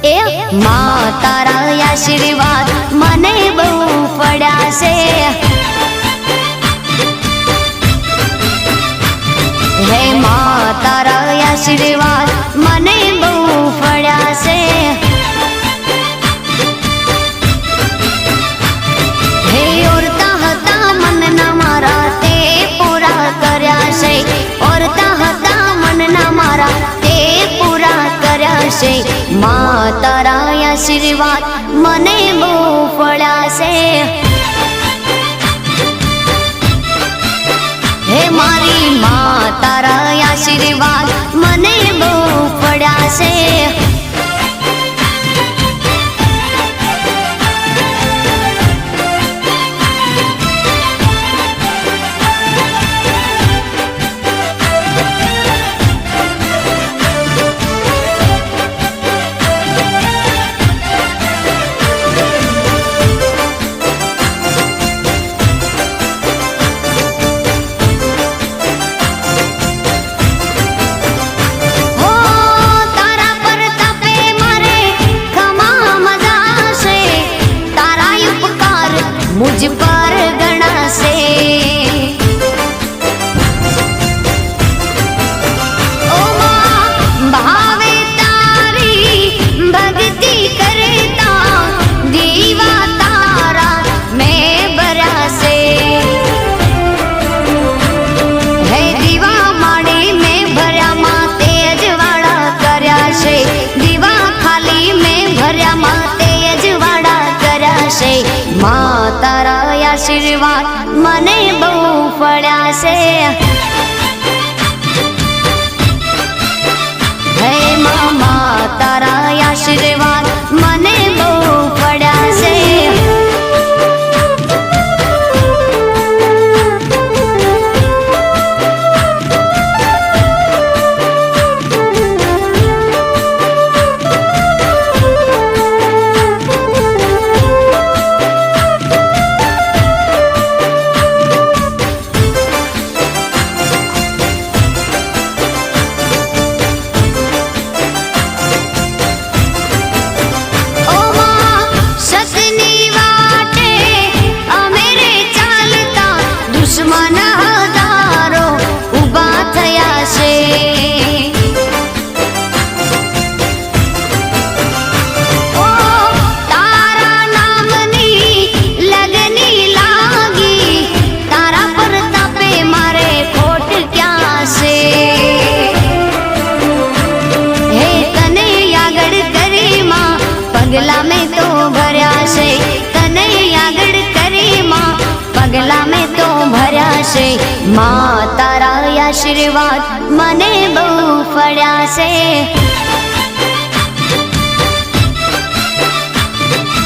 ए मां तारा आशीर्वाद मने बहु पड़ा से। हे मां तारा आशीर्वाद मने बहु पड़ा से। हे औरता हता मन ना मारा ते पूरा कर्या से। औरता हता मन ना मारा ते पूरा कर्या से। मां तारा आशीर्वाद मने बहु पड़ा से। हे मारी मां तारा आशीर्वाद मने बहु पड़ा से। मुझ पर गणा से। ओ मां भावे तारी भक्ति करता दीवा तारा मैं बरा से। है दीवा माड़ी में भर्या मां तेज वाड़ा कर्या से। दीवा खाली में भर्या मां तेज वाड़ा कर्या से। मां तारा आशीर्वाद मने बहु पड़ा से। हे मां तारा आशीर्वाद मने बहु पड़ा से। दुश्मन हजारों उबा थया से। ओ तारा नामनी लगनी लागी। तारा प्रतापे मारे खोट क्या से। हे तने आगड़ करी मां पगला में तो भर्या से। तने आगड़ करी मां पगला में तो भर्या से। मां तारा आशीर्वाद मने बहु पड़ा से।